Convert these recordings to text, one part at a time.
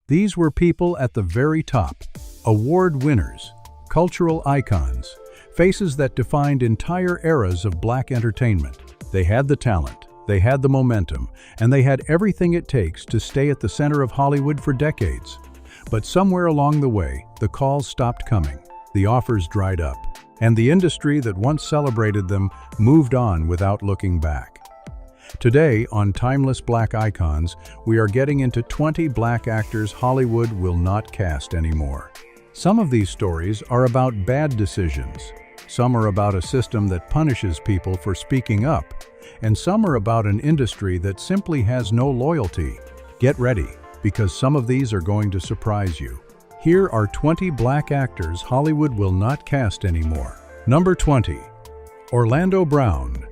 These were people at the very top, award winners, cultural icons, faces that defined entire eras of black entertainment. They had the talent, they had the momentum, and they had everything it takes to stay at the center of Hollywood for decades. But somewhere along the way, the calls stopped coming, the offers dried up, and the industry that once celebrated them moved on without looking back. Today, on Timeless Black Icons, we are getting into 20 black actors Hollywood will not cast anymore. Some of these stories are about bad decisions. Some are about a system that punishes people for speaking up. And some are about an industry that simply has no loyalty. Get ready, because some of these are going to surprise you. Here are 20 black actors Hollywood will not cast anymore. Number 20. Orlando Brown.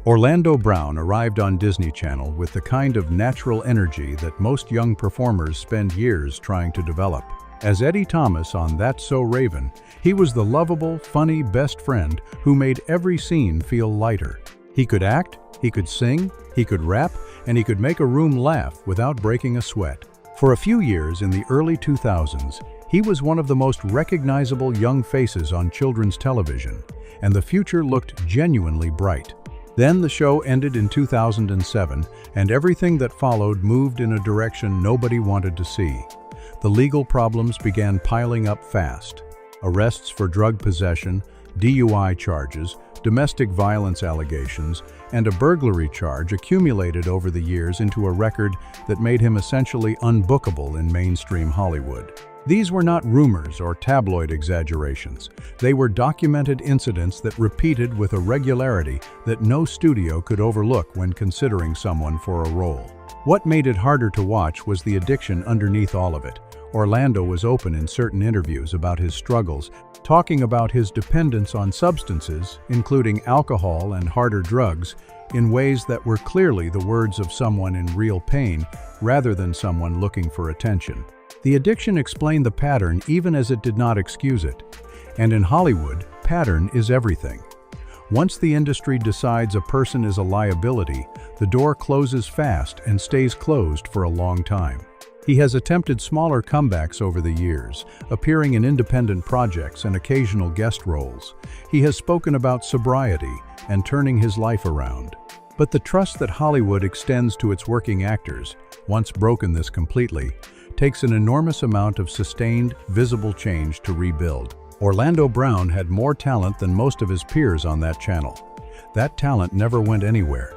Orlando Brown arrived on Disney Channel with the kind of natural energy that most young performers spend years trying to develop. As Eddie Thomas on That's So Raven, he was the lovable, funny best friend who made every scene feel lighter. He could act, he could sing, he could rap, and he could make a room laugh without breaking a sweat. For a few years in the early 2000s, he was one of the most recognizable young faces on children's television, and the future looked genuinely bright. Then the show ended in 2007, and everything that followed moved in a direction nobody wanted to see. The legal problems began piling up fast. Arrests for drug possession, DUI charges, domestic violence allegations, and a burglary charge accumulated over the years into a record that made him essentially unbookable in mainstream Hollywood. These were not rumors or tabloid exaggerations. They were documented incidents that repeated with a regularity that no studio could overlook when considering someone for a role. What made it harder to watch was the addiction underneath all of it. Orlando was open in certain interviews about his struggles, talking about his dependence on substances, including alcohol and harder drugs, in ways that were clearly the words of someone in real pain rather than someone looking for attention. The addiction explained the pattern even as it did not excuse it. And in Hollywood, pattern is everything. Once the industry decides a person is a liability, the door closes fast and stays closed for a long time. He has attempted smaller comebacks over the years, appearing in independent projects and occasional guest roles. He has spoken about sobriety and turning his life around. But the trust that Hollywood extends to its working actors, once broken this completely, takes an enormous amount of sustained, visible change to rebuild. Orlando Brown had more talent than most of his peers on that channel. That talent never went anywhere.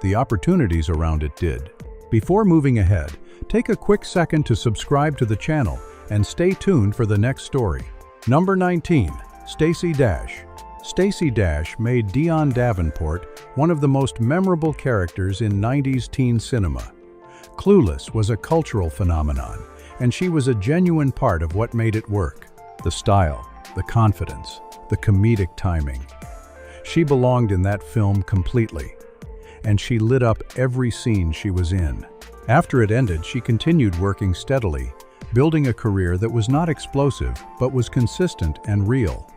The opportunities around it did. Before moving ahead, take a quick second to subscribe to the channel and stay tuned for the next story. Number 19. Stacey Dash. Stacey Dash made Dion Davenport one of the most memorable characters in 90s teen cinema. Clueless was a cultural phenomenon, and she was a genuine part of what made it work. The style, the confidence, the comedic timing. She belonged in that film completely, and she lit up every scene she was in. After it ended, she continued working steadily, building a career that was not explosive, but was consistent and real.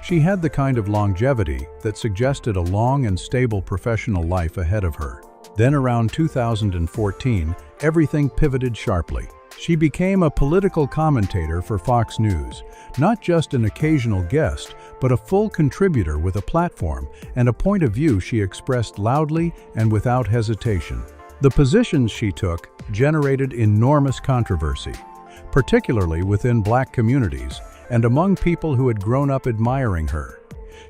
She had the kind of longevity that suggested a long and stable professional life ahead of her. Then around 2014, everything pivoted sharply. She became a political commentator for Fox News, not just an occasional guest, but a full contributor with a platform and a point of view she expressed loudly and without hesitation. The positions she took generated enormous controversy, particularly within black communities and among people who had grown up admiring her.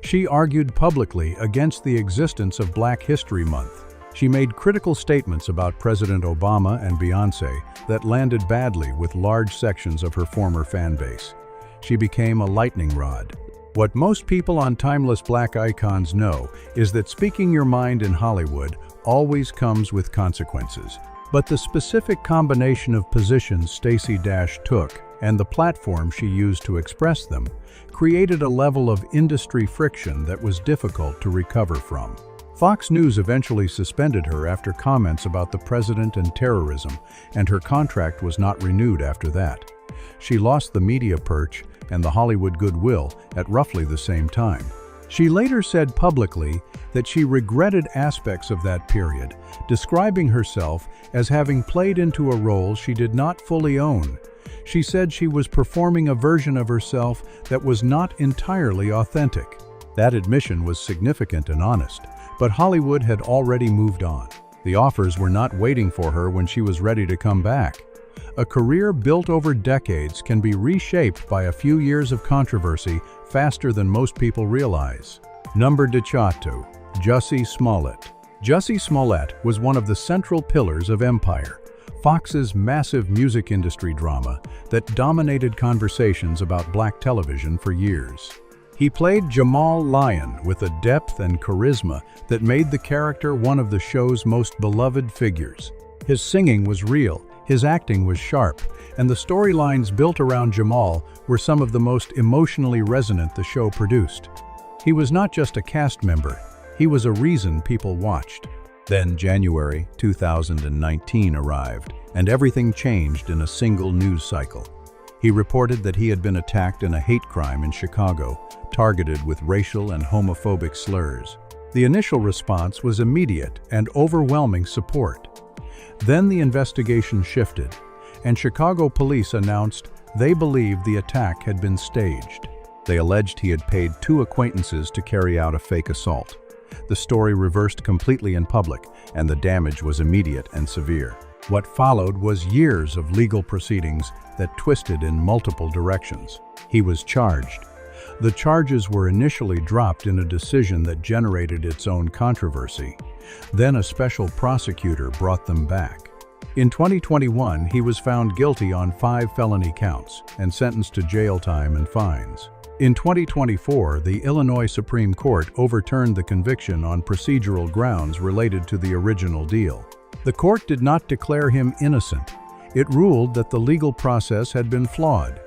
She argued publicly against the existence of Black History Month. She made critical statements about President Obama and Beyoncé that landed badly with large sections of her former fan base. She became a lightning rod. What most people on Timeless Black Icons know is that speaking your mind in Hollywood always comes with consequences. But the specific combination of positions Stacey Dash took and the platform she used to express them created a level of industry friction that was difficult to recover from. Fox News eventually suspended her after comments about the president and terrorism, and her contract was not renewed after that. She lost the media perch and the Hollywood goodwill at roughly the same time. She later said publicly that she regretted aspects of that period, describing herself as having played into a role she did not fully own. She said she was performing a version of herself that was not entirely authentic. That admission was significant and honest, but Hollywood had already moved on. The offers were not waiting for her when she was ready to come back. A career built over decades can be reshaped by a few years of controversy faster than most people realize. Number 2, Jussie Smollett. Jussie Smollett was one of the central pillars of Empire, Fox's massive music industry drama that dominated conversations about black television for years. He played Jamal Lyon with a depth and charisma that made the character one of the show's most beloved figures. His singing was real, his acting was sharp, and the storylines built around Jamal were some of the most emotionally resonant the show produced. He was not just a cast member, he was a reason people watched. Then January 2019 arrived, and everything changed in a single news cycle. He reported that he had been attacked in a hate crime in Chicago, targeted with racial and homophobic slurs. The initial response was immediate and overwhelming support. Then the investigation shifted, and Chicago police announced they believed the attack had been staged. They alleged he had paid 2 acquaintances to carry out a fake assault. The story reversed completely in public, and the damage was immediate and severe. What followed was years of legal proceedings that twisted in multiple directions. He was charged. The charges were initially dropped in a decision that generated its own controversy. Then a special prosecutor brought them back. In 2021, he was found guilty on 5 felony counts and sentenced to jail time and fines. In 2024, the Illinois Supreme Court overturned the conviction on procedural grounds related to the original deal. The court did not declare him innocent. It ruled that the legal process had been flawed.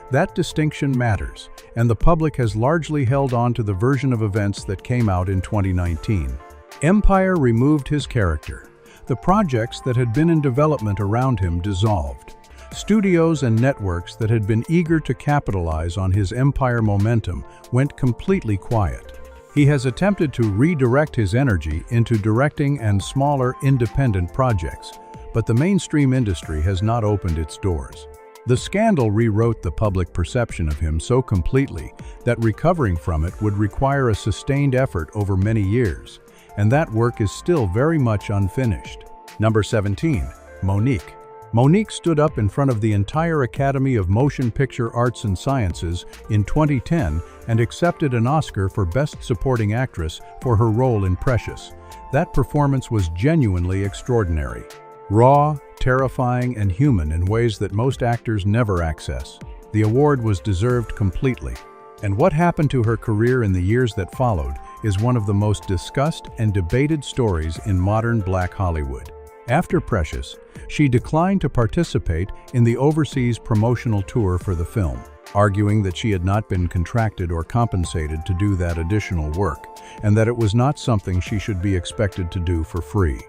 That distinction matters, and the public has largely held on to the version of events that came out in 2019. Empire removed his character. The projects that had been in development around him dissolved. Studios and networks that had been eager to capitalize on his Empire momentum went completely quiet. He has attempted to redirect his energy into directing and smaller independent projects, but the mainstream industry has not opened its doors. The scandal rewrote the public perception of him so completely that recovering from it would require a sustained effort over many years, and that work is still very much unfinished. Number 17, Mo'Nique. Mo'Nique stood up in front of the entire Academy of Motion Picture Arts and Sciences in 2010 and accepted an Oscar for Best Supporting Actress for her role in Precious. That performance was genuinely extraordinary. Raw, terrifying, and human in ways that most actors never access. The award was deserved completely. And what happened to her career in the years that followed is one of the most discussed and debated stories in modern Black Hollywood. After Precious, she declined to participate in the overseas promotional tour for the film, arguing that she had not been contracted or compensated to do that additional work, and that it was not something she should be expected to do for free.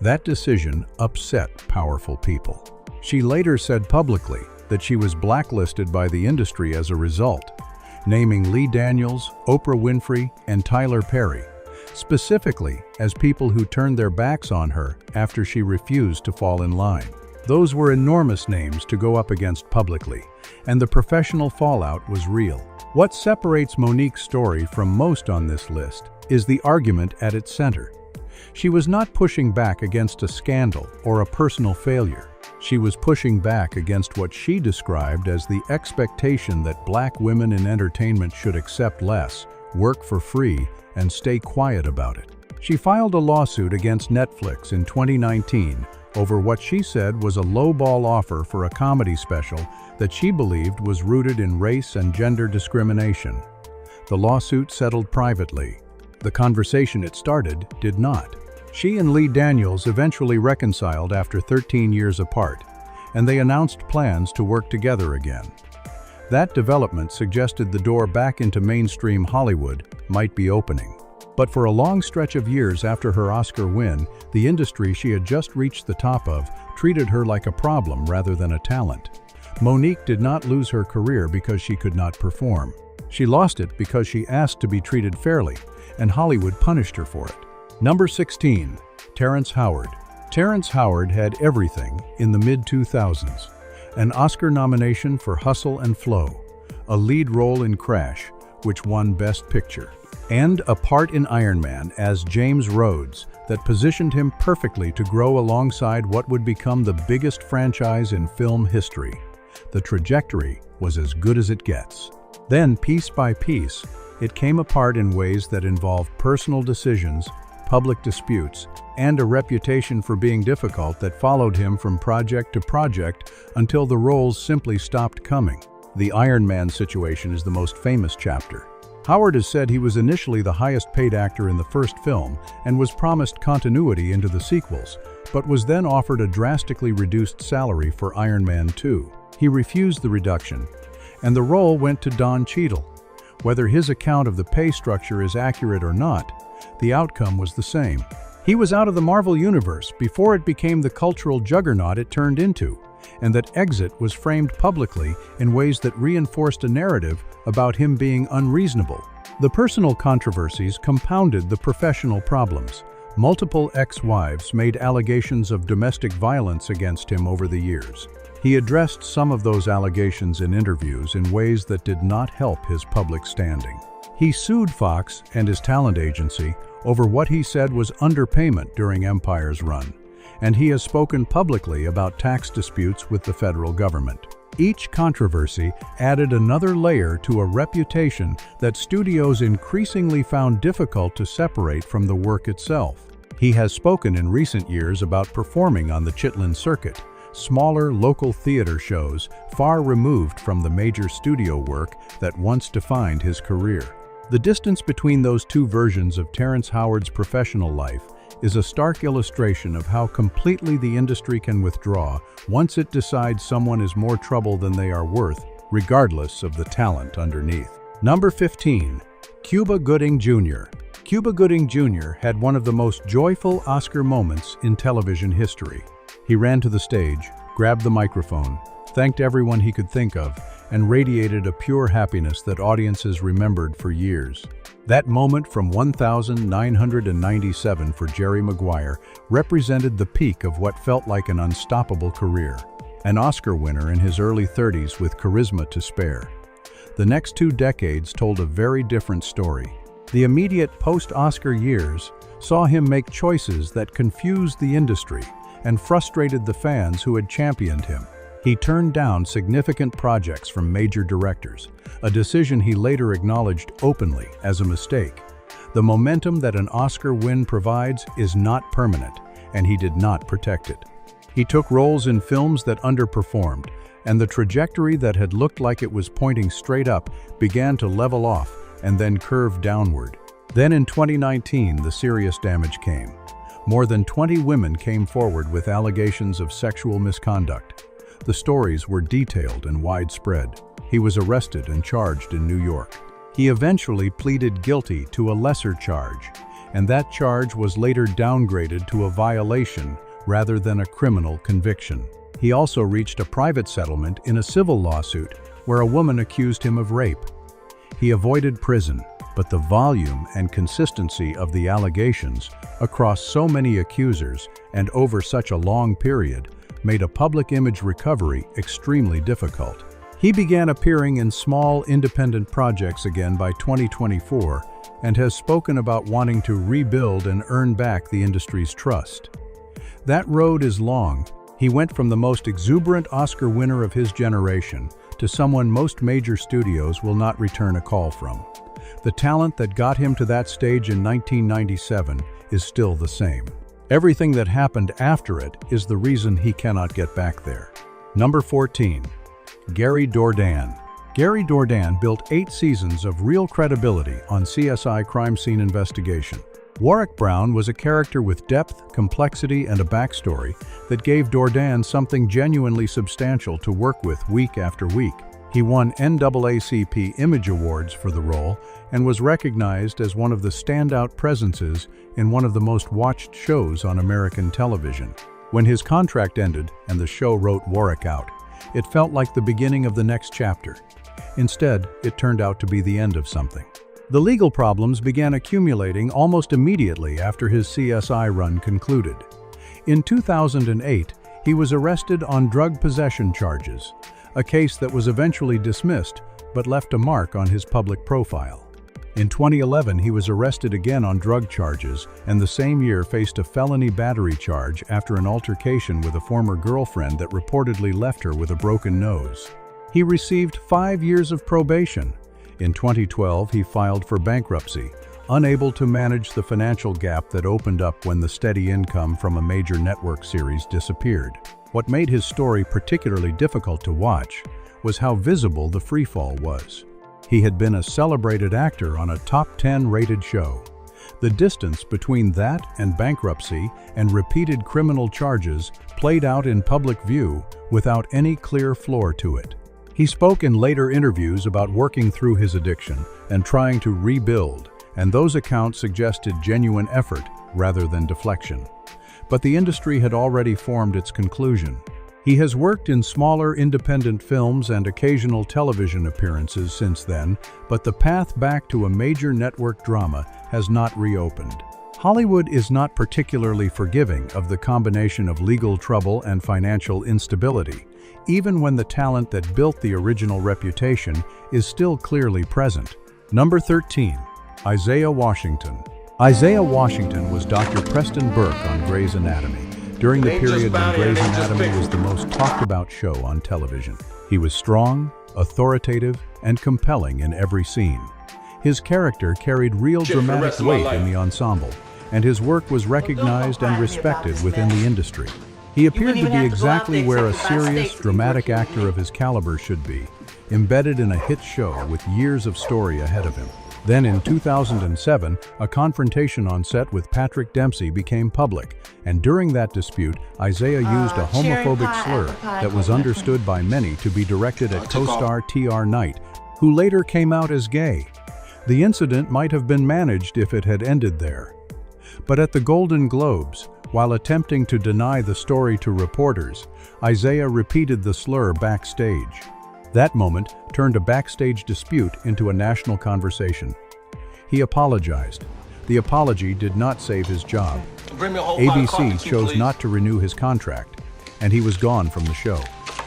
That decision upset powerful people. She later said publicly that she was blacklisted by the industry as a result, naming Lee Daniels, Oprah Winfrey, and Tyler Perry, specifically as people who turned their backs on her after she refused to fall in line. Those were enormous names to go up against publicly, and the professional fallout was real. What separates Mo'Nique's story from most on this list is the argument at its center. She was not pushing back against a scandal or a personal failure. She was pushing back against what she described as the expectation that Black women in entertainment should accept less, work for free, and stay quiet about it. She filed a lawsuit against Netflix in 2019 over what she said was a lowball offer for a comedy special that she believed was rooted in race and gender discrimination. The lawsuit settled privately. The conversation it started did not. She and Lee Daniels eventually reconciled after 13 years apart, and they announced plans to work together again. That development suggested the door back into mainstream Hollywood might be opening. But for a long stretch of years after her Oscar win, the industry she had just reached the top of treated her like a problem rather than a talent. Mo'Nique did not lose her career because she could not perform. She lost it because she asked to be treated fairly, and Hollywood punished her for it. Number 16, Terrence Howard. Terrence Howard had everything in the mid-2000s. an Oscar nomination for Hustle and Flow, a lead role in Crash, which won Best Picture, and a part in Iron Man as James Rhodes that positioned him perfectly to grow alongside what would become the biggest franchise in film history. The trajectory was as good as it gets. Then, piece by piece, it came apart in ways that involved personal decisions, public disputes, and a reputation for being difficult that followed him from project to project until the roles simply stopped coming. The Iron Man situation is the most famous chapter. Howard has said he was initially the highest-paid actor in the first film and was promised continuity into the sequels, but was then offered a drastically reduced salary for Iron Man 2. He refused the reduction, and the role went to Don Cheadle. Whether his account of the pay structure is accurate or not, the outcome was the same. He was out of the Marvel Universe before it became the cultural juggernaut it turned into, and that exit was framed publicly in ways that reinforced a narrative about him being unreasonable. The personal controversies compounded the professional problems. Multiple ex-wives made allegations of domestic violence against him over the years. He addressed some of those allegations in interviews in ways that did not help his public standing. He sued Fox and his talent agency over what he said was underpayment during Empire's run, and he has spoken publicly about tax disputes with the federal government. Each controversy added another layer to a reputation that studios increasingly found difficult to separate from the work itself. He has spoken in recent years about performing on the Chitlin circuit, smaller local theater shows far removed from the major studio work that once defined his career. The distance between those two versions of Terrence Howard's professional life is a stark illustration of how completely the industry can withdraw once it decides someone is more trouble than they are worth, regardless of the talent underneath. Number 15. Cuba Gooding Jr. Cuba Gooding Jr. had one of the most joyful Oscar moments in television history. He ran to the stage, grabbed the microphone, thanked everyone he could think of, and radiated a pure happiness that audiences remembered for years. That moment from 1997 for Jerry Maguire represented the peak of what felt like an unstoppable career. An Oscar winner in his early 30s with charisma to spare. The next 2 decades told a very different story. The immediate post-Oscar years saw him make choices that confused the industry and frustrated the fans who had championed him. He turned down significant projects from major directors, a decision he later acknowledged openly as a mistake. The momentum that an Oscar win provides is not permanent, and he did not protect it. He took roles in films that underperformed, and the trajectory that had looked like it was pointing straight up began to level off and then curve downward. Then in 2019, the serious damage came. More than 20 women came forward with allegations of sexual misconduct. The stories were detailed and widespread. He was arrested and charged in New York. He eventually pleaded guilty to a lesser charge, and that charge was later downgraded to a violation rather than a criminal conviction. He also reached a private settlement in a civil lawsuit where a woman accused him of rape. He avoided prison, but the volume and consistency of the allegations across so many accusers and over such a long period made a public image recovery extremely difficult. He began appearing in small, independent projects again by 2024 and has spoken about wanting to rebuild and earn back the industry's trust. That road is long. He went from the most exuberant Oscar winner of his generation to someone most major studios will not return a call from. The talent that got him to that stage in 1997 is still the same. Everything that happened after it is the reason he cannot get back there. Number 14. Gary Dourdan. Gary Dourdan built 8 seasons of real credibility on CSI crime scene investigation. Warwick Brown was a character with depth, complexity, and a backstory that gave Dourdan something genuinely substantial to work with week after week. He won NAACP Image Awards for the role and was recognized as one of the standout presences in one of the most watched shows on American television. When his contract ended and the show wrote Warwick out, it felt like the beginning of the next chapter. Instead, it turned out to be the end of something. The legal problems began accumulating almost immediately after his CSI run concluded. In 2008, He was arrested on drug possession charges, a case that was eventually dismissed but left a mark on his public profile. In 2011, he was arrested again on drug charges and the same year faced a felony battery charge after an altercation with a former girlfriend that reportedly left her with a broken nose. He received 5 years of probation. In 2012, he filed for bankruptcy, unable to manage the financial gap that opened up when the steady income from a major network series disappeared. What made his story particularly difficult to watch was how visible the freefall was. He had been a celebrated actor on a top 10 rated show. The distance between that and bankruptcy and repeated criminal charges played out in public view without any clear floor to it. He spoke in later interviews about working through his addiction and trying to rebuild, and those accounts suggested genuine effort rather than deflection. But the industry had already formed its conclusion. He has worked in smaller independent films and occasional television appearances since then, but the path back to a major network drama has not reopened. Hollywood is not particularly forgiving of the combination of legal trouble and financial instability, even when the talent that built the original reputation is still clearly present. Number 13. Isaiah Washington. Isaiah Washington was Dr. Preston Burke on Grey's Anatomy, during the period when Grey's Anatomy was the most talked about show on television. He was strong, authoritative, and compelling in every scene. His character carried real dramatic weight in the ensemble, and his work was recognized and respected within the industry. He appeared to be exactly where a serious, dramatic actor of his caliber should be, embedded in a hit show with years of story ahead of him. Then in 2007, a confrontation on set with Patrick Dempsey became public, and during that dispute, Isaiah used a homophobic slur that was understood by many to be directed at co-star T.R. Knight, who later came out as gay. The incident might have been managed if it had ended there. But at the Golden Globes, while attempting to deny the story to reporters, Isaiah repeated the slur backstage. That moment turned a backstage dispute into a national conversation. He apologized. The apology did not save his job. ABC chose not to renew his contract, and he was gone from the show.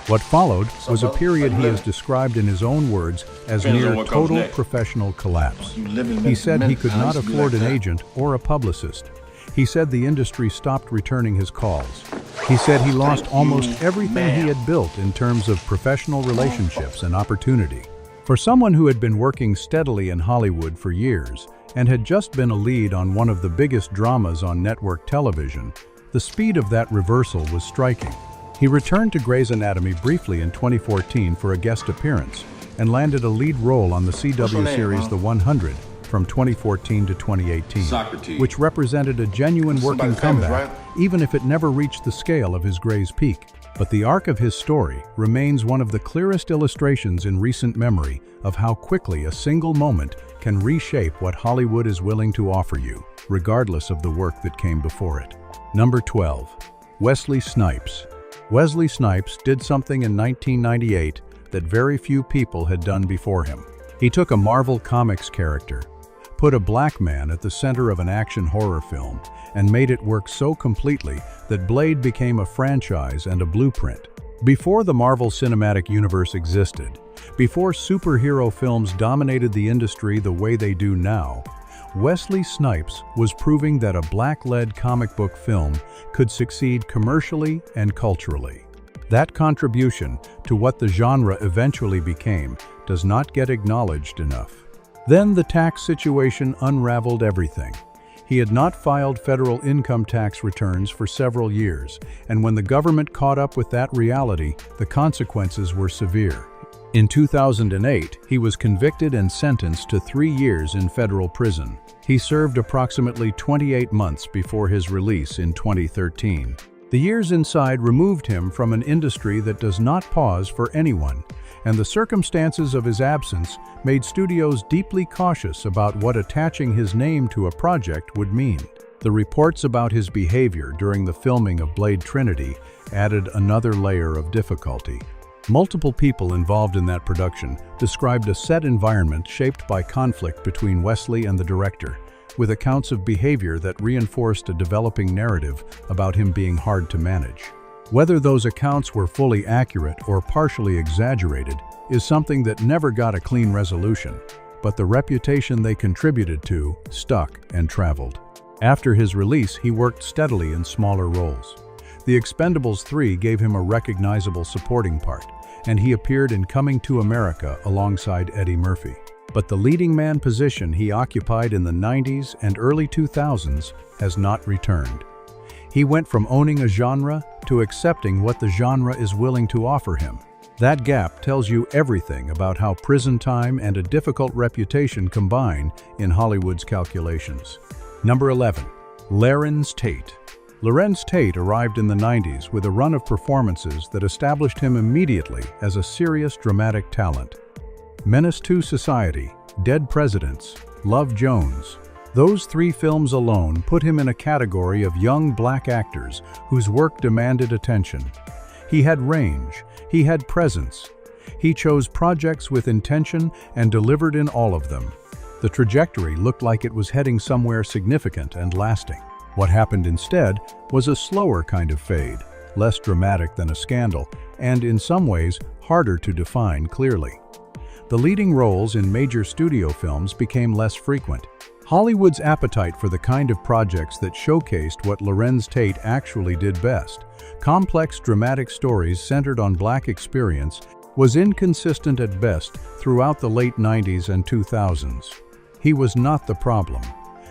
What followed was a period he has described in his own words as near total professional collapse. He said he could not afford an agent or a publicist. He said the industry stopped returning his calls. He said he lost almost everything he had built in terms of professional relationships and opportunity. For someone who had been working steadily in Hollywood for years and had just been a lead on one of the biggest dramas on network television, the speed of that reversal was striking. He returned to Grey's Anatomy briefly in 2014 for a guest appearance and landed a lead role on the CW series The 100 from 2014 to 2018, which represented a genuine working comeback, even if it never reached the scale of his Grey's peak. But the arc of his story remains one of the clearest illustrations in recent memory of how quickly a single moment can reshape what Hollywood is willing to offer you, regardless of the work that came before it. Number 12. Wesley Snipes. Wesley Snipes did something in 1998 that very few people had done before him. He took a Marvel Comics character, put a black man at the center of an action horror film, and made it work so completely that Blade became a franchise and a blueprint. Before the Marvel Cinematic Universe existed, before superhero films dominated the industry the way they do now, Wesley Snipes was proving that a black-led comic book film could succeed commercially and culturally. That contribution to what the genre eventually became does not get acknowledged enough. Then the tax situation unraveled everything. He had not filed federal income tax returns for several years, and when the government caught up with that reality, the consequences were severe. In 2008, he was convicted and sentenced to 3 years in federal prison. He served approximately 28 months before his release in 2013. The years inside removed him from an industry that does not pause for anyone, and the circumstances of his absence made studios deeply cautious about what attaching his name to a project would mean. The reports about his behavior during the filming of Blade Trinity added another layer of difficulty. Multiple people involved in that production described a set environment shaped by conflict between Wesley and the director, with accounts of behavior that reinforced a developing narrative about him being hard to manage. Whether those accounts were fully accurate or partially exaggerated is something that never got a clean resolution, but the reputation they contributed to stuck and traveled. After his release, he worked steadily in smaller roles. The Expendables 3 gave him a recognizable supporting part, and he appeared in Coming to America alongside Eddie Murphy. But the leading man position he occupied in the 90s and early 2000s has not returned. He went from owning a genre to accepting what the genre is willing to offer him. That gap tells you everything about how prison time and a difficult reputation combine in Hollywood's calculations. Number 11. Larenz Tate. Larenz Tate arrived in the 90s with a run of performances that established him immediately as a serious dramatic talent. Menace to Society, Dead Presidents, Love Jones. Those 3 films alone put him in a category of young black actors whose work demanded attention. He had range, he had presence. He chose projects with intention and delivered in all of them. The trajectory looked like it was heading somewhere significant and lasting. What happened instead was a slower kind of fade, less dramatic than a scandal, and in some ways harder to define clearly. The leading roles in major studio films became less frequent. Hollywood's appetite for the kind of projects that showcased what Larenz Tate actually did best, complex dramatic stories centered on black experience, was inconsistent at best throughout the late 90s and 2000s. He was not the problem.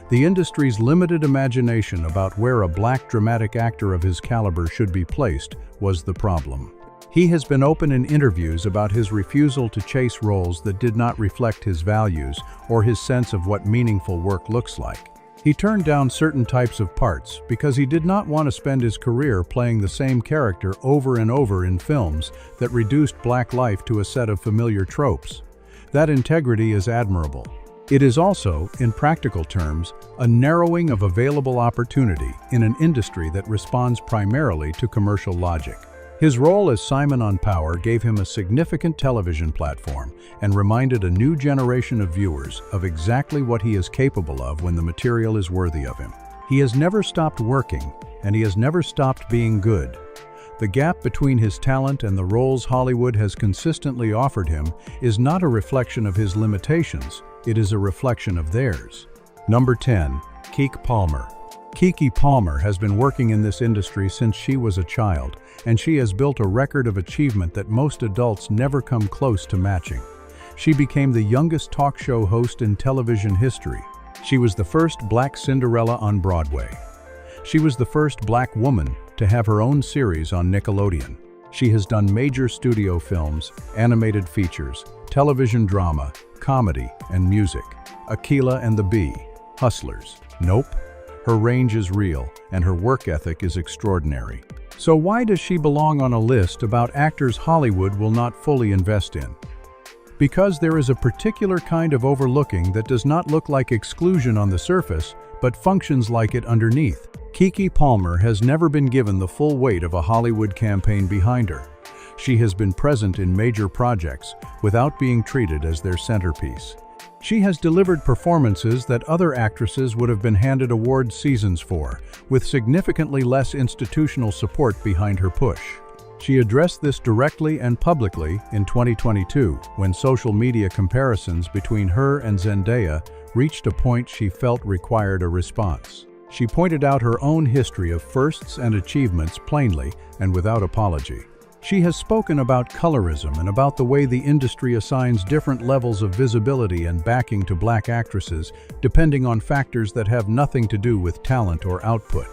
The industry's limited imagination about where a black dramatic actor of his caliber should be placed was the problem. He has been open in interviews about his refusal to chase roles that did not reflect his values or his sense of what meaningful work looks like. He turned down certain types of parts because he did not want to spend his career playing the same character over and over in films that reduced black life to a set of familiar tropes. That integrity is admirable. It is also, in practical terms, a narrowing of available opportunity in an industry that responds primarily to commercial logic. His role as Simon on Power gave him a significant television platform and reminded a new generation of viewers of exactly what he is capable of when the material is worthy of him. He has never stopped working, and he has never stopped being good. The gap between his talent and the roles Hollywood has consistently offered him is not a reflection of his limitations, it is a reflection of theirs. Number 10. Keke Palmer. Keke Palmer has been working in this industry since she was a child, and she has built a record of achievement that most adults never come close to matching. She became the youngest talk show host in television history. She was the first black Cinderella on Broadway. She was the first black woman to have her own series on Nickelodeon. She has done major studio films, animated features, television drama, comedy, and music. Akeelah and the Bee, Hustlers, Nope. Her range is real, and her work ethic is extraordinary. So why does she belong on a list about actors Hollywood will not fully invest in? Because there is a particular kind of overlooking that does not look like exclusion on the surface, but functions like it underneath. Keke Palmer has never been given the full weight of a Hollywood campaign behind her. She has been present in major projects without being treated as their centerpiece. She has delivered performances that other actresses would have been handed award seasons for, with significantly less institutional support behind her push. She addressed this directly and publicly in 2022, when social media comparisons between her and Zendaya reached a point she felt required a response. She pointed out her own history of firsts and achievements plainly and without apology. She has spoken about colorism and about the way the industry assigns different levels of visibility and backing to black actresses, depending on factors that have nothing to do with talent or output.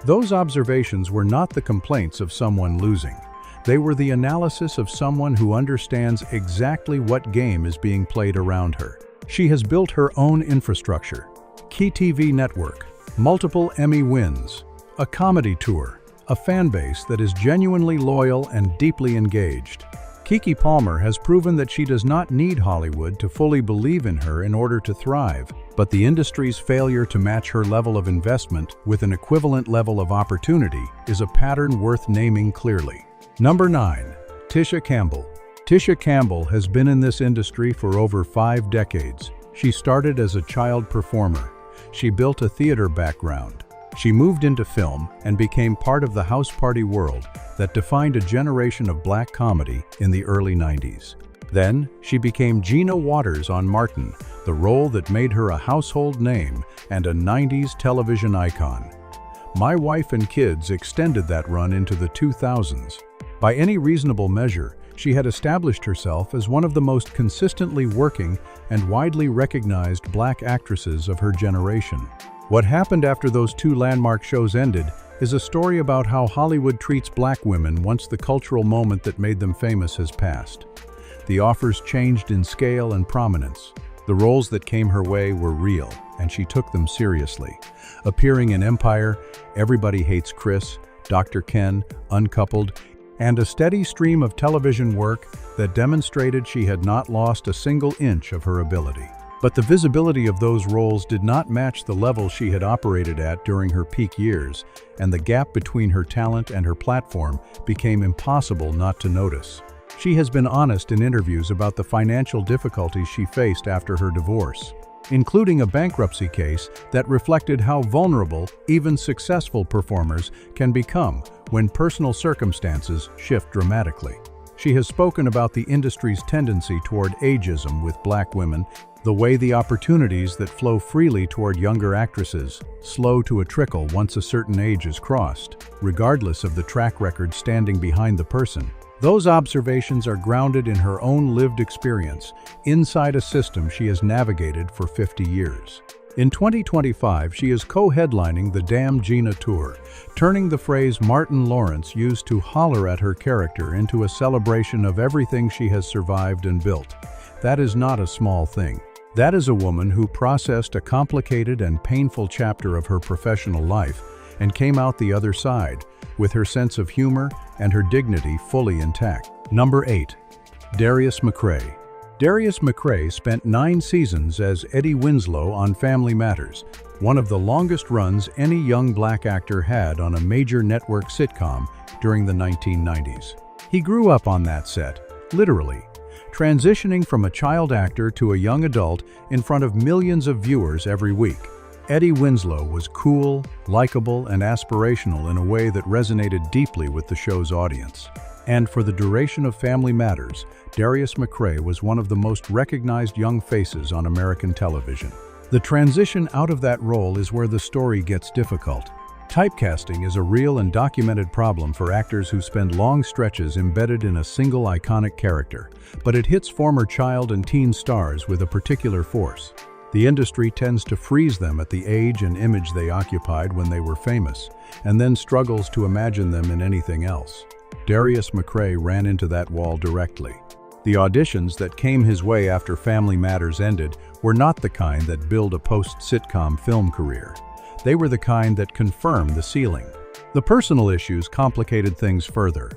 Those observations were not the complaints of someone losing. They were the analysis of someone who understands exactly what game is being played around her. She has built her own infrastructure, KeyTV network, multiple Emmy wins, a comedy tour, a fan base that is genuinely loyal and deeply engaged. Keke Palmer has proven that she does not need Hollywood to fully believe in her in order to thrive, but the industry's failure to match her level of investment with an equivalent level of opportunity is a pattern worth naming clearly. Number 9. Tisha Campbell. Tisha Campbell has been in this industry for over 5 decades. She started as a child performer. She built a theater background. She moved into film and became part of the house party world that defined a generation of black comedy in the early 90s. Then, she became Gina Waters on Martin, the role that made her a household name and a 90s television icon. My Wife and Kids extended that run into the 2000s. By any reasonable measure, she had established herself as one of the most consistently working and widely recognized black actresses of her generation. What happened after those two landmark shows ended is a story about how Hollywood treats black women once the cultural moment that made them famous has passed. The offers changed in scale and prominence. The roles that came her way were real, and she took them seriously. Appearing in Empire, Everybody Hates Chris, Dr. Ken, Uncoupled, and a steady stream of television work that demonstrated she had not lost a single inch of her ability. But the visibility of those roles did not match the level she had operated at during her peak years, and the gap between her talent and her platform became impossible not to notice. She has been honest in interviews about the financial difficulties she faced after her divorce, including a bankruptcy case that reflected how vulnerable even successful performers can become when personal circumstances shift dramatically. She has spoken about the industry's tendency toward ageism with black women, the way the opportunities that flow freely toward younger actresses slow to a trickle once a certain age is crossed, regardless of the track record standing behind the person. Those observations are grounded in her own lived experience, inside a system she has navigated for 50 years. In 2025, she is co-headlining the Damn Gina Tour, turning the phrase Martin Lawrence used to holler at her character into a celebration of everything she has survived and built. That is not a small thing. That is a woman who processed a complicated and painful chapter of her professional life and came out the other side, with her sense of humor and her dignity fully intact. Number 8. Darius McRae. Darius McRae spent 9 seasons as Eddie Winslow on Family Matters, one of the longest runs any young black actor had on a major network sitcom during the 1990s. He grew up on that set, literally, transitioning from a child actor to a young adult in front of millions of viewers every week. Eddie Winslow was cool, likable, and aspirational in a way that resonated deeply with the show's audience. And for the duration of Family Matters, Darius McRae was one of the most recognized young faces on American television. The transition out of that role is where the story gets difficult. Typecasting is a real and documented problem for actors who spend long stretches embedded in a single iconic character, but it hits former child and teen stars with a particular force. The industry tends to freeze them at the age and image they occupied when they were famous, and then struggles to imagine them in anything else. Darius McRae ran into that wall directly. The auditions that came his way after Family Matters ended were not the kind that build a post-sitcom film career. They were the kind that confirmed the ceiling. The personal issues complicated things further.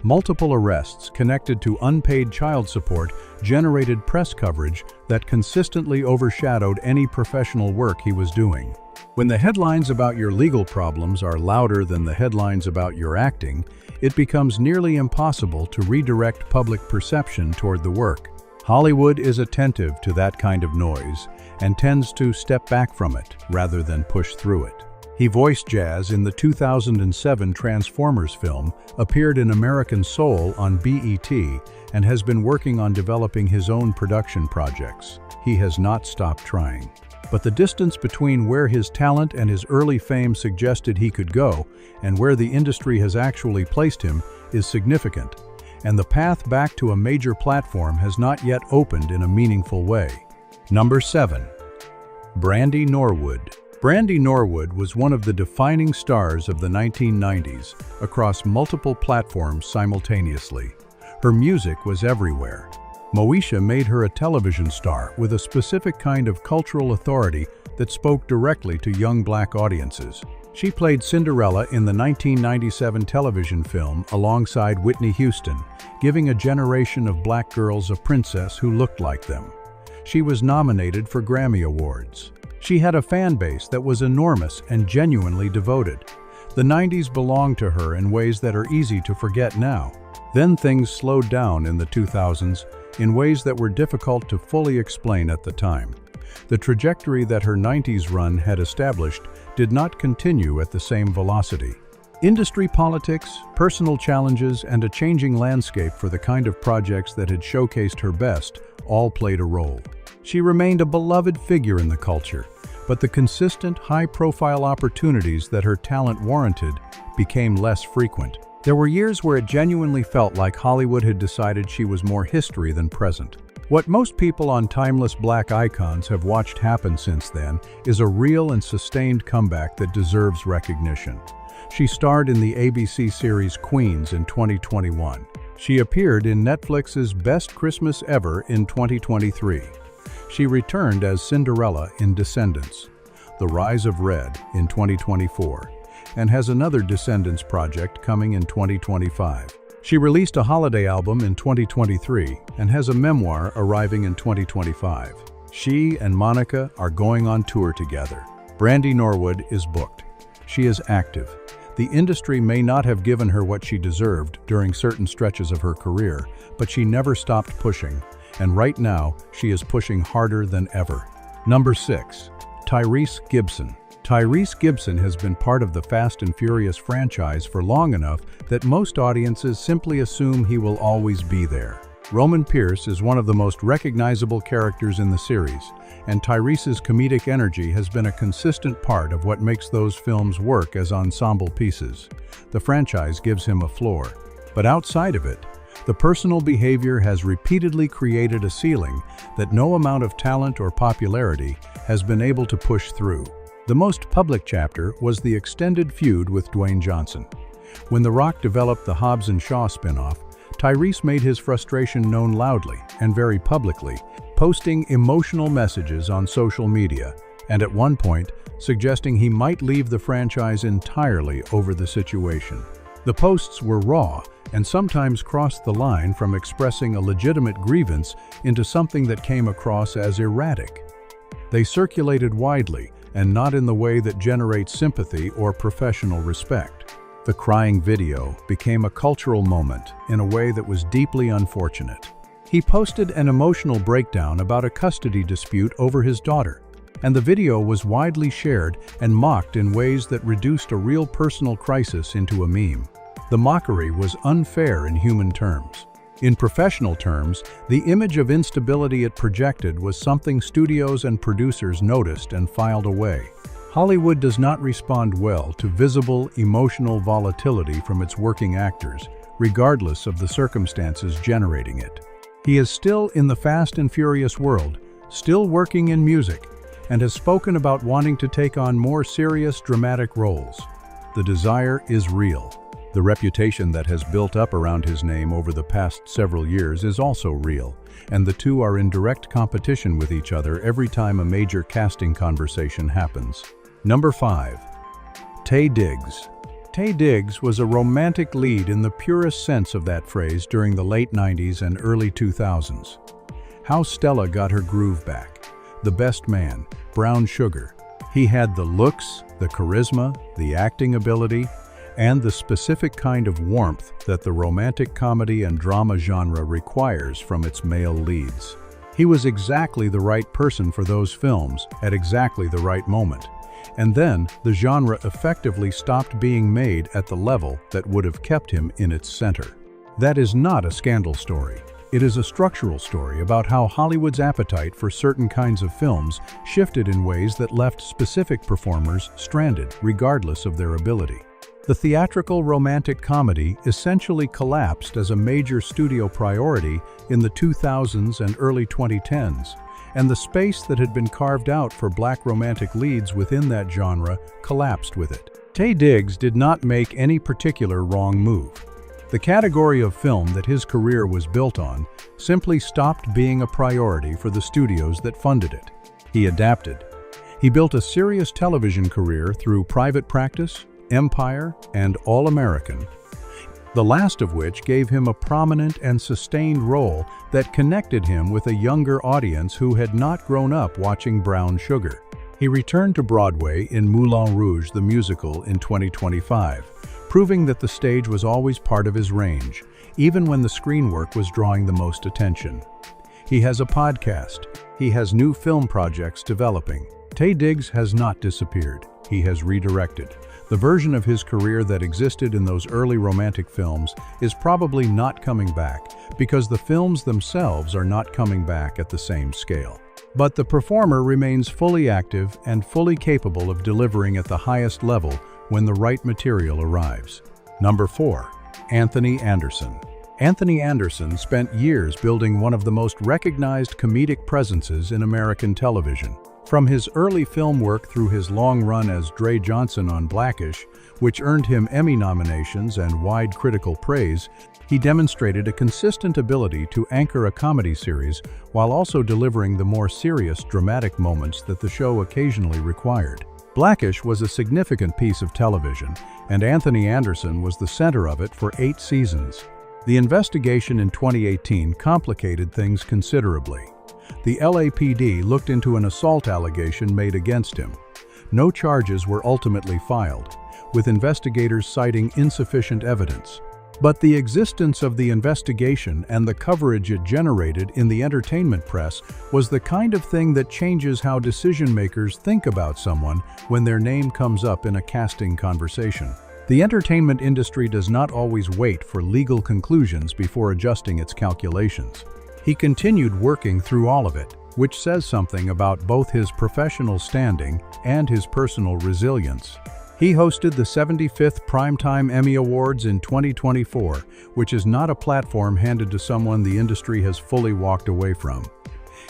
Multiple arrests connected to unpaid child support generated press coverage that consistently overshadowed any professional work he was doing. When the headlines about your legal problems are louder than the headlines about your acting, it becomes nearly impossible to redirect public perception toward the work. Hollywood is attentive to that kind of noise and tends to step back from it rather than push through it. He voiced Jazz in the 2007 Transformers film, appeared in American Soul on BET, and has been working on developing his own production projects. He has not stopped trying. But the distance between where his talent and his early fame suggested he could go and where the industry has actually placed him is significant, and the path back to a major platform has not yet opened in a meaningful way. Number 7. Brandy Norwood. Brandy Norwood was one of the defining stars of the 1990s across multiple platforms simultaneously. Her music was everywhere. Moesha made her a television star with a specific kind of cultural authority that spoke directly to young black audiences. She played Cinderella in the 1997 television film alongside Whitney Houston, giving a generation of black girls a princess who looked like them. She was nominated for Grammy Awards. She had a fan base that was enormous and genuinely devoted. The 90s belonged to her in ways that are easy to forget now. Then things slowed down in the 2000s in ways that were difficult to fully explain at the time. The trajectory that her 90s run had established did not continue at the same velocity. Industry politics, personal challenges, and a changing landscape for the kind of projects that had showcased her best all played a role. She remained a beloved figure in the culture, but the consistent, high-profile opportunities that her talent warranted became less frequent. There were years where it genuinely felt like Hollywood had decided she was more history than present. What most people on timeless black icons have watched happen since then is a real and sustained comeback that deserves recognition. She starred in the ABC series Queens in 2021. She appeared in Netflix's Best Christmas Ever in 2023. She returned as Cinderella in Descendants, The Rise of Red in 2024, and has another Descendants project coming in 2025. She released a holiday album in 2023 and has a memoir arriving in 2025. She and Monica are going on tour together. Brandy Norwood is booked. She is active. The industry may not have given her what she deserved during certain stretches of her career, but she never stopped pushing, and right now she is pushing harder than ever. Number 6. Tyrese Gibson. Tyrese Gibson has been part of the Fast and Furious franchise for long enough that most audiences simply assume he will always be there. Roman Pierce is one of the most recognizable characters in the series, and Tyrese's comedic energy has been a consistent part of what makes those films work as ensemble pieces. The franchise gives him a floor, but outside of it, the personal behavior has repeatedly created a ceiling that no amount of talent or popularity has been able to push through. The most public chapter was the extended feud with Dwayne Johnson. When The Rock developed the Hobbs & Shaw spin-off, Tyrese made his frustration known loudly and very publicly, posting emotional messages on social media, and at one point, suggesting he might leave the franchise entirely over the situation. The posts were raw and sometimes crossed the line from expressing a legitimate grievance into something that came across as erratic. They circulated widely, and not in the way that generates sympathy or professional respect. The crying video became a cultural moment in a way that was deeply unfortunate. He posted an emotional breakdown about a custody dispute over his daughter, and the video was widely shared and mocked in ways that reduced a real personal crisis into a meme. The mockery was unfair in human terms. In professional terms, the image of instability it projected was something studios and producers noticed and filed away. Hollywood does not respond well to visible, emotional volatility from its working actors, regardless of the circumstances generating it. He is still in the Fast and Furious world, still working in music, and has spoken about wanting to take on more serious, dramatic roles. The desire is real. The reputation that has built up around his name over the past several years is also real, and the two are in direct competition with each other every time a major casting conversation happens. Number 5. Taye Diggs. Taye Diggs was a romantic lead in the purest sense of that phrase during the late 90s and early 2000s. How Stella Got Her Groove Back, The Best Man, Brown Sugar. He had the looks, the charisma, the acting ability, and the specific kind of warmth that the romantic comedy and drama genre requires from its male leads. He was exactly the right person for those films at exactly the right moment. And then, the genre effectively stopped being made at the level that would have kept him in its center. That is not a scandal story. It is a structural story about how Hollywood's appetite for certain kinds of films shifted in ways that left specific performers stranded, regardless of their ability. The theatrical romantic comedy essentially collapsed as a major studio priority in the 2000s and early 2010s, and the space that had been carved out for black romantic leads within that genre collapsed with it. Taye Diggs did not make any particular wrong move. The category of film that his career was built on simply stopped being a priority for the studios that funded it. He adapted. He built a serious television career through Private Practice, Empire, and All American, the last of which gave him a prominent and sustained role that connected him with a younger audience who had not grown up watching Brown Sugar. He returned to Broadway in Moulin Rouge the musical in 2025, proving that the stage was always part of his range, even when the screen work was drawing the most attention. He has a podcast, he has new film projects developing. Taye Diggs has not disappeared. He has redirected. The version of his career that existed in those early romantic films is probably not coming back because the films themselves are not coming back at the same scale. But the performer remains fully active and fully capable of delivering at the highest level when the right material arrives. Number 4. Anthony Anderson. Anthony Anderson spent years building one of the most recognized comedic presences in American television. From his early film work through his long run as Dre Johnson on Blackish, which earned him Emmy nominations and wide critical praise, he demonstrated a consistent ability to anchor a comedy series while also delivering the more serious, dramatic moments that the show occasionally required. Blackish was a significant piece of television, and Anthony Anderson was the center of it for 8 seasons. The investigation in 2018 complicated things considerably. The LAPD looked into an assault allegation made against him. No charges were ultimately filed, with investigators citing insufficient evidence. But the existence of the investigation and the coverage it generated in the entertainment press was the kind of thing that changes how decision-makers think about someone when their name comes up in a casting conversation. The entertainment industry does not always wait for legal conclusions before adjusting its calculations. He continued working through all of it, which says something about both his professional standing and his personal resilience. He hosted the 75th Primetime Emmy Awards in 2024, which is not a platform handed to someone the industry has fully walked away from.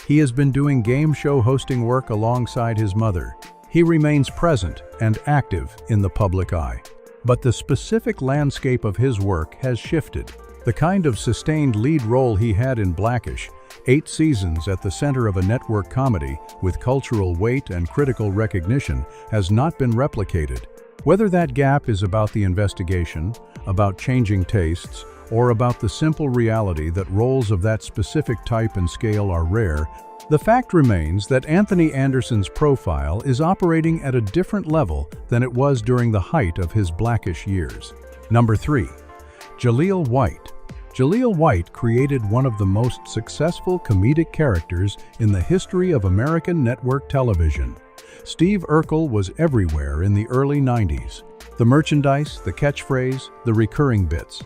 He has been doing game show hosting work alongside his mother. He remains present and active in the public eye. But the specific landscape of his work has shifted. The kind of sustained lead role he had in Blackish, 8 seasons at the center of a network comedy with cultural weight and critical recognition, has not been replicated. Whether that gap is about the investigation, about changing tastes, or about the simple reality that roles of that specific type and scale are rare, the fact remains that Anthony Anderson's profile is operating at a different level than it was during the height of his Blackish years. Number 3. Jaleel White. Jaleel White created one of the most successful comedic characters in the history of American network television. Steve Urkel was everywhere in the early 90s. The merchandise, the catchphrase, the recurring bits.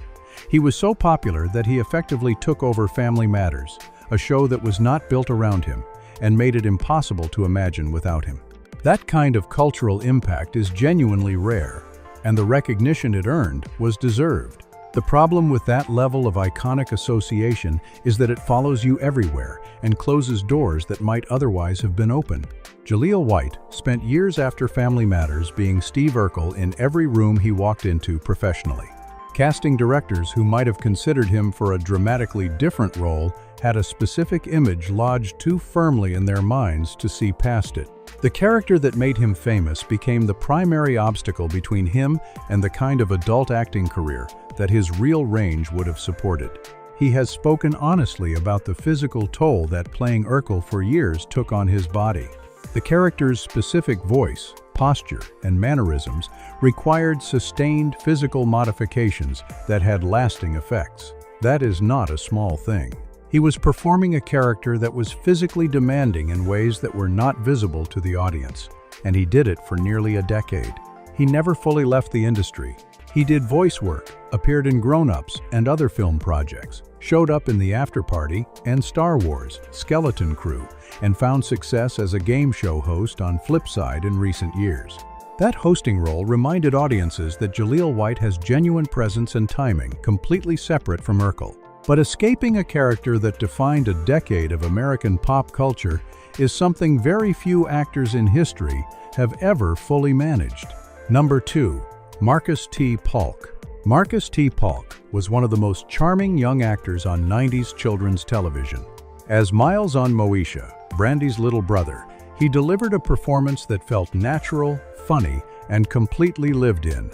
He was so popular that he effectively took over Family Matters, a show that was not built around him, and made it impossible to imagine without him. That kind of cultural impact is genuinely rare, and the recognition it earned was deserved. The problem with that level of iconic association is that it follows you everywhere and closes doors that might otherwise have been open. Jaleel White spent years after Family Matters being Steve Urkel in every room he walked into professionally. Casting directors who might have considered him for a dramatically different role had a specific image lodged too firmly in their minds to see past it. The character that made him famous became the primary obstacle between him and the kind of adult acting career that his real range would have supported. He has spoken honestly about the physical toll that playing Urkel for years took on his body. The character's specific voice, posture, and mannerisms required sustained physical modifications that had lasting effects. That is not a small thing. He was performing a character that was physically demanding in ways that were not visible to the audience, and he did it for nearly a decade. He never fully left the industry. He did voice work, appeared in Grown Ups and other film projects, showed up in The After Party and Star Wars, Skeleton Crew, and found success as a game show host on Flipside in recent years. That hosting role reminded audiences that Jaleel White has genuine presence and timing completely separate from Urkel. But escaping a character that defined a decade of American pop culture is something very few actors in history have ever fully managed. Number 2. Marcus T. Paulk. Marcus T. Paulk was one of the most charming young actors on 90s children's television. As Miles on Moesha, Brandy's little brother, he delivered a performance that felt natural, funny, and completely lived in.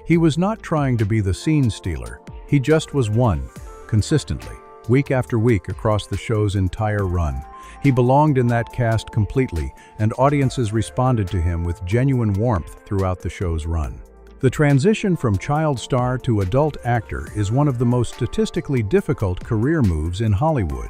He was not trying to be the scene stealer. He just was one, consistently, week after week across the show's entire run. He belonged in that cast completely, and audiences responded to him with genuine warmth throughout the show's run. The transition from child star to adult actor is one of the most statistically difficult career moves in Hollywood.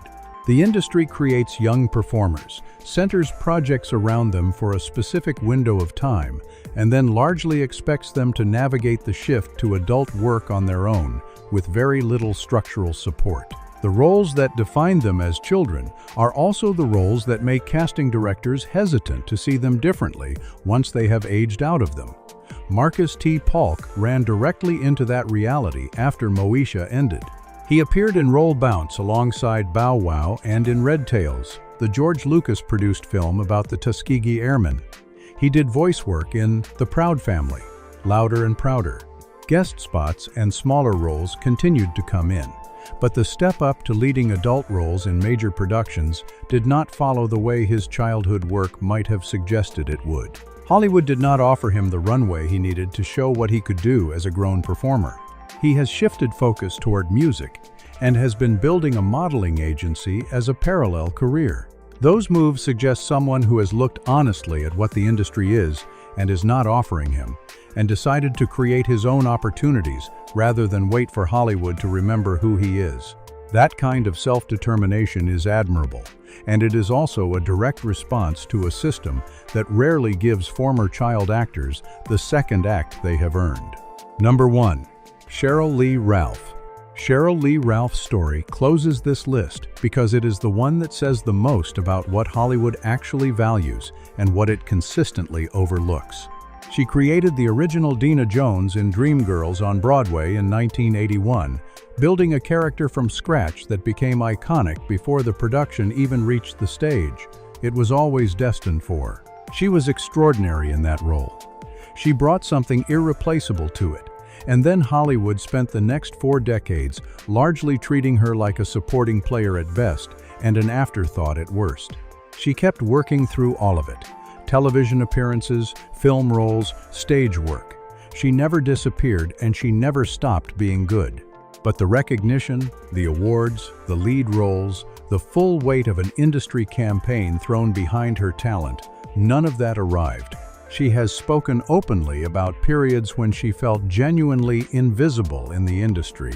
The industry creates young performers, centers projects around them for a specific window of time, and then largely expects them to navigate the shift to adult work on their own, with very little structural support. The roles that define them as children are also the roles that make casting directors hesitant to see them differently once they have aged out of them. Marcus T. Paulk ran directly into that reality after Moesha ended. He appeared in Roll Bounce alongside Bow Wow and in Red Tails, the George Lucas-produced film about the Tuskegee Airmen. He did voice work in The Proud Family, Louder and Prouder. Guest spots and smaller roles continued to come in, but the step up to leading adult roles in major productions did not follow the way his childhood work might have suggested it would. Hollywood did not offer him the runway he needed to show what he could do as a grown performer. He has shifted focus toward music and has been building a modeling agency as a parallel career. Those moves suggest someone who has looked honestly at what the industry is and is not offering him, and decided to create his own opportunities rather than wait for Hollywood to remember who he is. That kind of self-determination is admirable, and it is also a direct response to a system that rarely gives former child actors the second act they have earned. Number 1. Sheryl Lee Ralph. Sheryl Lee Ralph's story closes this list because it is the one that says the most about what Hollywood actually values and what it consistently overlooks. She created the original Dina Jones in Dreamgirls on Broadway in 1981, building a character from scratch that became iconic before the production even reached the stage. It was always destined for. She was extraordinary in that role. She brought something irreplaceable to it, and then Hollywood spent the next 4 decades largely treating her like a supporting player at best and an afterthought at worst. She kept working through all of it. Television appearances, film roles, stage work. She never disappeared and she never stopped being good. But the recognition, the awards, the lead roles, the full weight of an industry campaign thrown behind her talent, none of that arrived. She has spoken openly about periods when she felt genuinely invisible in the industry,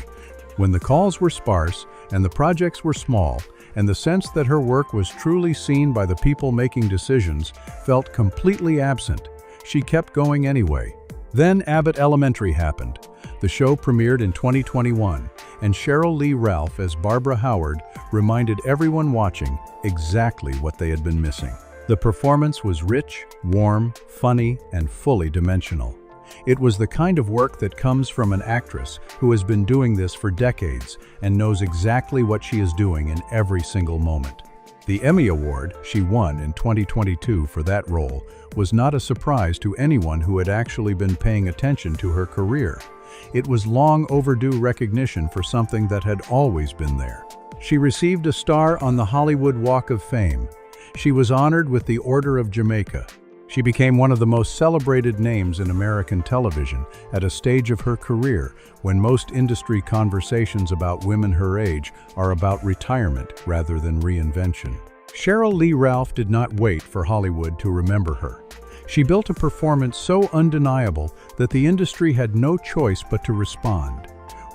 when the calls were sparse and the projects were small, and the sense that her work was truly seen by the people making decisions felt completely absent. She kept going anyway. Then Abbott Elementary happened. The show premiered in 2021, and Sheryl Lee Ralph as Barbara Howard reminded everyone watching exactly what they had been missing. The performance was rich, warm, funny, and fully dimensional. It was the kind of work that comes from an actress who has been doing this for decades and knows exactly what she is doing in every single moment. The Emmy Award she won in 2022 for that role was not a surprise to anyone who had actually been paying attention to her career. It was long overdue recognition for something that had always been there. She received a star on the Hollywood Walk of Fame. She was honored with the Order of Jamaica. She became one of the most celebrated names in American television at a stage of her career when most industry conversations about women her age are about retirement rather than reinvention. Sheryl Lee Ralph did not wait for Hollywood to remember her. She built a performance so undeniable that the industry had no choice but to respond.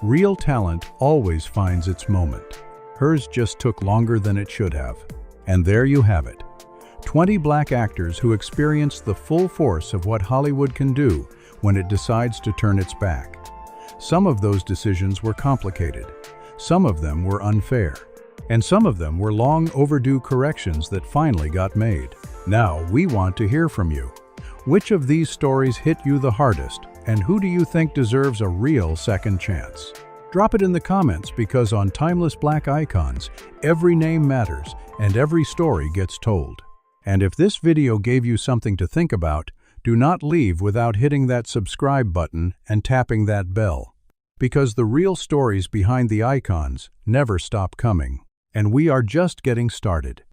Real talent always finds its moment. Hers just took longer than it should have. And there you have it. 20 black actors who experienced the full force of what Hollywood can do when it decides to turn its back. Some of those decisions were complicated. Some of them were unfair. And some of them were long overdue corrections that finally got made. Now we want to hear from you. Which of these stories hit you the hardest, and who do you think deserves a real second chance? Drop it in the comments, because on Timeless Black Icons, every name matters and every story gets told. And if this video gave you something to think about, do not leave without hitting that subscribe button and tapping that bell. Because the real stories behind the icons never stop coming. And we are just getting started.